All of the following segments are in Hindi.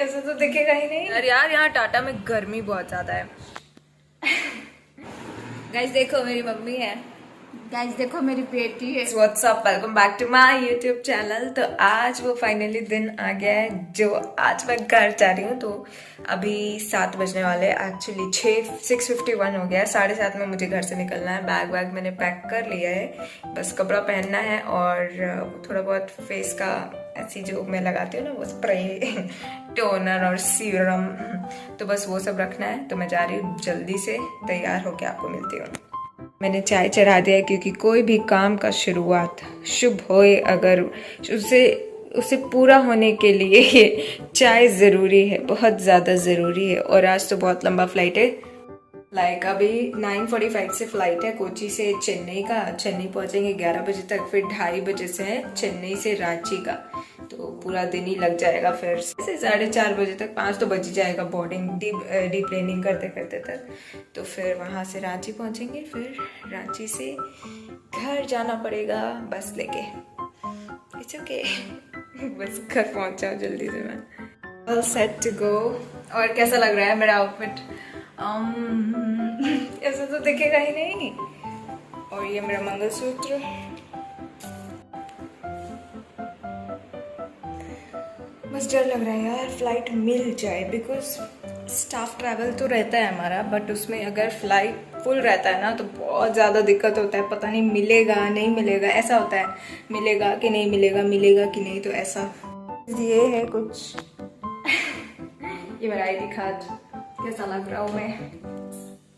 ऐसा तो दिखेगा ही नहीं यार यहाँ टाटा में गर्मी बहुत ज्यादा है। गाइस देखो मेरी मम्मी है, गाइस देखो मेरी बेटी है। What's up, welcome back to my YouTube channel. तो आज वो फाइनली दिन आ गया है जो आज मैं घर जा रही हूँ। तो अभी 7 बजने वाले, एक्चुअली 6:51 हो गया है। 7:30 में मुझे घर से निकलना है। बैग वैग मैंने पैक कर लिया है, बस कपड़ा पहनना है और थोड़ा बहुत फेस का ऐसी जो मैं लगाती हूँ ना वो स्प्रे टोनर और सीरम, तो बस वो सब रखना है। तो मैं जा रही हूँ, जल्दी से तैयार होके आपको मिलती हूँ। मैंने चाय चढ़ा दिया है क्योंकि कोई भी काम का शुरुआत शुभ होए अगर उसे पूरा होने के लिए चाय ज़रूरी है, बहुत ज़्यादा ज़रूरी है। और आज तो बहुत लंबा फ्लाइट है, अभी 9:45 से फ्लाइट है कोची से चेन्नई का। चेन्नई पहुंचेंगे 11 बजे तक, फिर 2:30 बजे से है चेन्नई से रांची का। तो पूरा दिन ही लग जाएगा। फिर से 4:30 बजे तक, 5 तो बज ही जाएगा बोर्डिंग डी प्लेनिंग करते करते तक। तो फिर वहाँ से रांची पहुँचेंगे, फिर रांची से घर जाना पड़ेगा बस लेके। इट्स ओके बस घर पहुँच जाओ जल्दी से मैं। All set to go. और कैसा लग रहा है मेरा आउटफिट? ऐसा तो दिखेगा ही नहीं। और ये मेरा मंगलसूत्र। बस डर लग रहा है यार फ्लाइट मिल जाए, बिकॉज स्टाफ ट्रैवल तो रहता है हमारा, बट उसमें अगर फ्लाइट फुल रहता है ना तो बहुत ज़्यादा दिक्कत होता है। पता नहीं मिलेगा नहीं मिलेगा, ऐसा होता है, मिलेगा कि नहीं मिलेगा, मिलेगा कि नहीं। तो ऐसा ये है कुछ ये मेरा ID कार्ड, कैसा लग रहा हूँ मैं?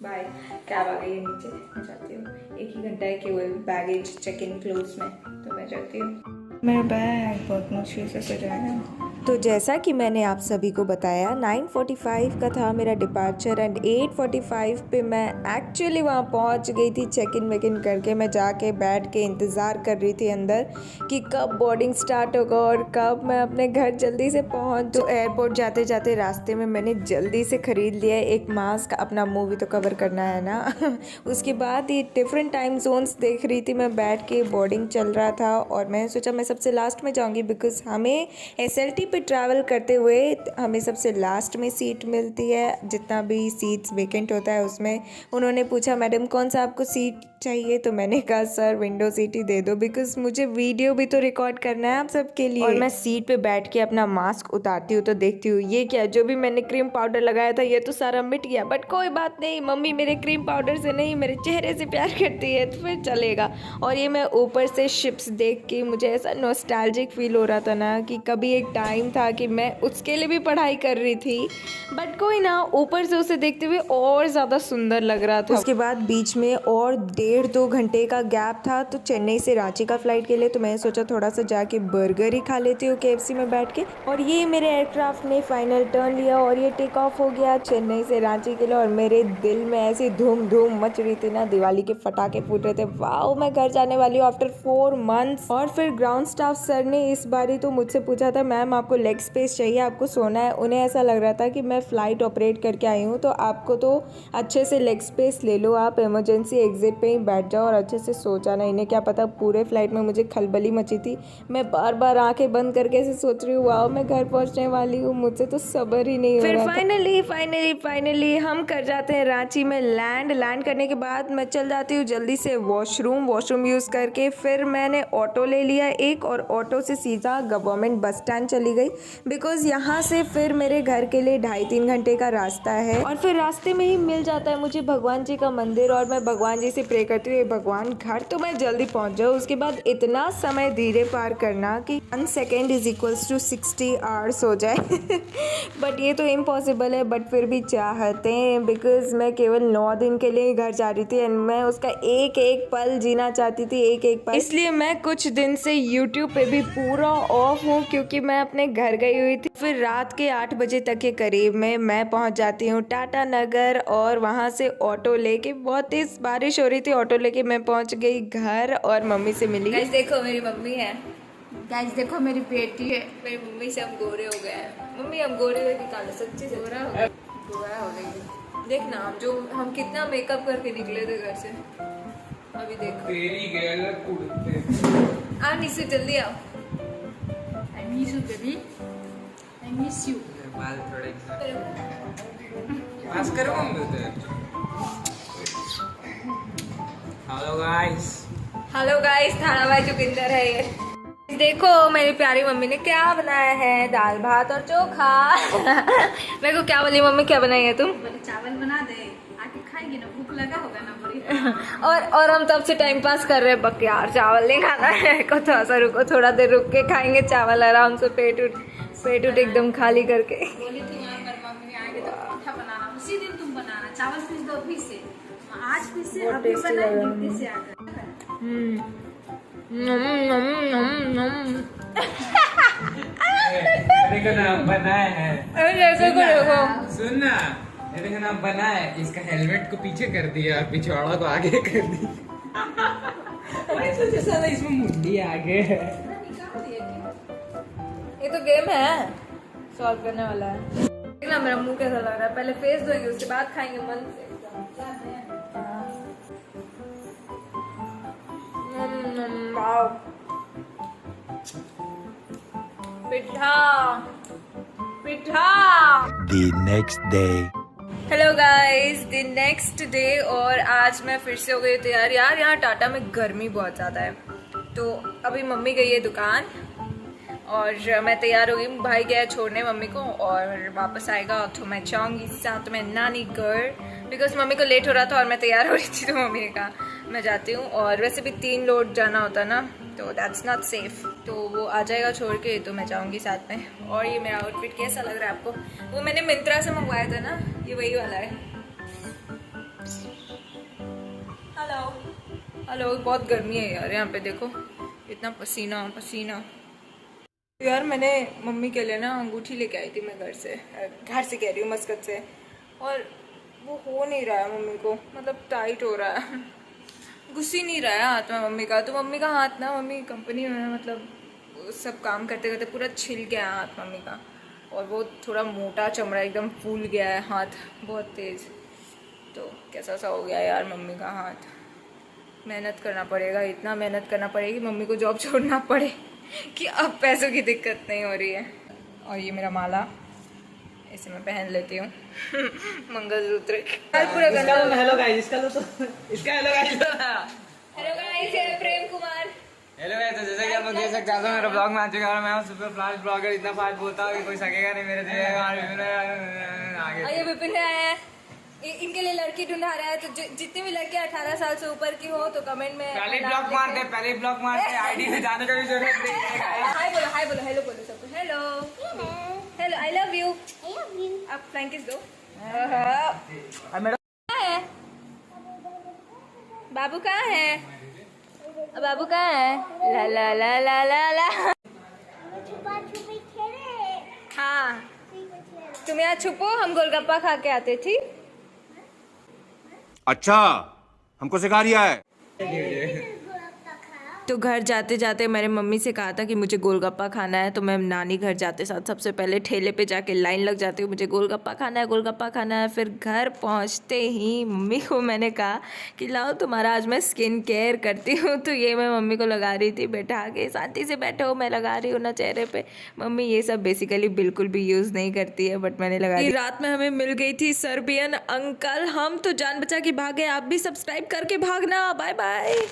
बाय। कैब आ गई है नीचे, मैं जाती हूँ। 1 ही घंटा है केवल बैगेज चेक इन क्लोज में, तो मैं जाती हूँ। मेरा बैग बहुत मुश्किल से सजाया है। तो जैसा कि मैंने आप सभी को बताया 9:45 का था मेरा डिपार्चर एंड 8:45 पे मैं एक्चुअली वहाँ पहुँच गई थी। चेक इन वेक इन करके मैं जाके बैठ के इंतज़ार कर रही थी अंदर कि कब बोर्डिंग स्टार्ट होगा और कब मैं अपने घर जल्दी से पहुँच। तो एयरपोर्ट जाते जाते रास्ते में मैंने जल्दी से ख़रीद लिया एक मास्क, अपना मुँह भी तो कवर करना है ना। उसके बाद ये डिफरेंट टाइम जोन्स देख रही थी मैं बैठ के, बोर्डिंग चल रहा था और मैंने सोचा मैं सबसे लास्ट में जाऊँगी, बिकॉज हमें SLT पे ट्रैवल करते हुए हमें सबसे लास्ट में सीट मिलती है। जितना भी सीट्स वेकेंट होता है उसमें उन्होंने पूछा मैडम कौन सा आपको सीट चाहिए, तो मैंने कहा सर विंडो सीट ही दे दो, बिकॉज मुझे वीडियो भी तो रिकॉर्ड करना है आप सबके लिए। और मैं सीट पे बैठ के अपना मास्क उतारती हूँ तो देखती हूँ ये क्या, जो भी मैंने क्रीम पाउडर लगाया था ये तो सारा मिट गया। बट कोई बात नहीं, मम्मी मेरे क्रीम पाउडर से नहीं मेरे चेहरे से प्यार करती है तो फिर चलेगा। और ये मैं ऊपर से शिप्स देख के मुझे ऐसा नॉस्टैल्जिक फील हो रहा था ना कि कभी एक टाइम था कि मैं उसके लिए भी पढ़ाई कर रही थी, बट कोई ना, ऊपर से उसे देखते हुए और ज़्यादा सुंदर लग रहा था। उसके बाद बीच में और 1.5-2 घंटे का गैप था तो चेन्नई से रांची का फ्लाइट के लिए। तो मैंने सोचा थोड़ा सा जाके बर्गर ही खा लेती हूँ KFC में बैठ के। और ये मेरे एयरक्राफ्ट ने फाइनल टर्न लिया और ये टेक ऑफ हो गया चेन्नई से रांची के लिए। और मेरे दिल में ऐसी धूम धूम मच रही थी ना, दिवाली के पटाखे फूट रहे थे। वाओ मैं घर जाने वाली हूँ आफ्टर 4 मंथ्स। और फिर ग्राउंड स्टाफ सर ने इस बारी तो मुझसे पूछा था मैम आपको लेग स्पेस चाहिए, आपको सोना है। उन्हें ऐसा लग रहा था कि मैं फ़्लाइट ऑपरेट करके आई हूँ तो आपको तो अच्छे से लेग स्पेस ले लो, आप इमरजेंसी एग्जिट पे ही बैठ जाओ और अच्छे से सो जाना। इन्हें क्या पता पूरे फ्लाइट में मुझे खलबली मची थी। मैं बार बार आंखें बंद करके ऐसे सोच रही हूँ वाओ मैं घर पहुँचने वाली हूँ, मुझसे तो सब्र ही नहीं हो रहा। फिर फाइनली हम कर जाते हैं रांची में लैंड करने के बाद मैं चल जाती हूँ जल्दी से वॉशरूम यूज़ करके। फिर मैंने ऑटो ले लिया एक और ऑटो से सीधा गवर्नमेंट बस स्टैंड चली गई, बिकॉज यहाँ से फिर मेरे घर के लिए 2.5-3 घंटे का रास्ता है। और फिर रास्ते में ही मिल जाता है मुझे भगवान जी का मंदिर और मैं भगवान जी से प्रे करती हूँ भगवान घर तो मैं जल्दी पहुँच जाऊँ। उसके बाद इतना समय धीरे पार करना कि 1 second is equals to 60 hours हो जाए। बट ये तो इम्पॉसिबल है, बट फिर भी चाहते हैं, बिकॉज मैं केवल 9 दिन के लिए ही घर जा रही थी एंड मैं उसका एक एक पल जीना चाहती थी, एक एक पल। इसलिए मैं कुछ दिन से YouTube पे भी पूरा ऑफ हूँ क्योंकि मैं अपने घर गई हुई थी। फिर रात के 8 बजे तक के करीब में मैं पहुँच जाती हूँ टाटा नगर और वहाँ से ऑटो लेके, बहुत तेज बारिश हो रही थी, ऑटो लेके मैं पहुँच गई घर और मम्मी से मिली। गाइस देखो मेरी मम्मी है, गाइस देखो मेरी बेटी है। मेरी मम्मी से हम गोरे हो गए हैं। मम्मी हम गोरे हुए कि काले? सच्ची से गोरा हो गए, गोरा हो गई। देखना हम कितना मेकअप करके निकले थे घर से, अभी देखो। तेरी गैल कुड़ते आ निशु जल्दी आओ। I miss you baby, I miss you। बाल थोड़े पास करो मम्मी उधर। हेलो गाइस थाना भाई जोगिंदर है ये। देखो मेरी प्यारी मम्मी ने क्या बनाया है, दाल भात और चोखा। मेरे को क्या बोली मम्मी, क्या बनाई है तुम? बोले चावल बना दे, आके खाएगी ना, भूख लगा होगा ना बड़ी। और हम तब से टाइम पास कर रहे हैं, बक यार चावल नहीं खाना है को थोड़ा सा रुको, थोड़ा देर रुक के खाएंगे चावल आराम से, पेट उठ एकदम खाली करके। बोली थी वहाँ पर मम्मी आएंगे तो पराठा बनाना, उसी दिन तुम बनाना, चावल पीस दो फिर से, आज फिर से बहुत अभी tasty लग रहा है बनाएंगे मम्मी। फिर से आकर। देखो ना बनाए है। देखो सुन ना, ये देखो ना बना है, इसका हेलमेट को पीछे कर दिया और पिछवाड़ा को आगे कर दिया। भाई सोचे साला इसमें मुंडी आगे है। ये तो गेम है, सॉल्व करने वाला है। देखना मेरा मुंह कैसा लग रहा है, पहले फेस धोएंगे उसके बाद खाएंगे मन से। Wow pitha pitha. The next day. Hello guys, the next day, और आज मैं फिर से हो गई तैयार। यार यहाँ टाटा में गर्मी बहुत ज़्यादा है, तो अभी मम्मी गई है दुकान और मैं तैयार हो गई। भाई गया है छोड़ने मम्मी को और वापस आएगा तो मैं जाऊँगी साथ में नानी घर, बिकॉज मम्मी को लेट हो रहा था और मैं तैयार हो रही थी, तो मम्मी ने कहा मैं जाती हूँ। और वैसे भी 3 लोड जाना होता है ना, तो दैट्स नॉट सेफ, तो वो आ जाएगा छोड़ के, तो मैं जाऊँगी साथ में। और ये मेरा आउटफिट कैसा लग रहा है आपको? वो मैंने मिंत्रा से मंगवाया था ना, ये वही वाला है। हेलो हेलो, बहुत गर्मी है यार यहाँ पे, देखो इतना पसीना पसीना। यार मैंने मम्मी के लिए ना अंगूठी लेके आई थी मैं घर से कह रही हूँ मस्कत से, और वो हो नहीं रहा है मम्मी को, मतलब टाइट हो रहा है, घुस ही नहीं रहा है हाथ में मम्मी का। तो मम्मी का हाथ ना, मम्मी कंपनी में मतलब सब काम करते करते पूरा छिल गया है हाथ मम्मी का, और वो थोड़ा मोटा चमड़ा एकदम फूल गया है हाथ बहुत तेज़। तो कैसा सा हो गया यार मम्मी का हाथ। मेहनत करना पड़ेगा, इतना मेहनत करना पड़ेगी मम्मी को जॉब छोड़ना पड़े कि अब पैसों की दिक्कत नहीं हो रही है। और ये मेरा माला, इसे मैं पहन लेती हूँ मंगलसूत्र। पूरा गंदा। हेलो गाइस, इसका hello guys. Hello guys, Prem Kumar. Hello guys, तो जैसे कि आप लोग देख सकते हैं मेरा ब्लॉग में आ चुका है। मैं हूं सुपर फ्लाश ब्लॉगर, इतना फास्ट बोलता हूं कि कोई सकेगा नहीं मेरे से आगे। और ये विपिन है, इनके लिए लड़की ढूंढा रहा है, तो जितनी भी लड़कियां 18 साल से ऊपर की हो तो कमेंट में पहले ब्लॉग मारते आईडी में जाने का भी जरूरत नहीं है। हाय बोलो, हेलो बोलो सबको, hello hello, I love you. आप फ्लैंक किस दो। कहाँ है बाबू, कहाँ है बाबू, कहाँ है? ला ला ला ला ला ला। हाँ तुम यहाँ छुपो, हम गोलगप्पा खा के आते, ठीक? अच्छा, हमको सिखा रिया है। तो घर जाते जाते मैंने मम्मी से कहा था कि मुझे गोलगप्पा खाना है, तो मैं नानी घर जाते साथ सबसे पहले ठेले पे जाके लाइन लग जाती हूँ, मुझे गोलगप्पा खाना है, गोलगप्पा खाना है। फिर घर पहुँचते ही मम्मी को मैंने कहा कि लाओ तुम्हारा आज मैं स्किन केयर करती हूँ, तो ये मैं मम्मी को लगा रही थी, बैठा के शांति से बैठो, मैं लगा रही हूँ ना चेहरे पे। मम्मी ये सब बेसिकली बिल्कुल भी यूज़ नहीं करती है, बट मैंने लगा दी। रात में हमें मिल गई थी सर्बियन अंकल, हम तो जान बचा के भागे, आप भी सब्सक्राइब करके भागना। Bye bye.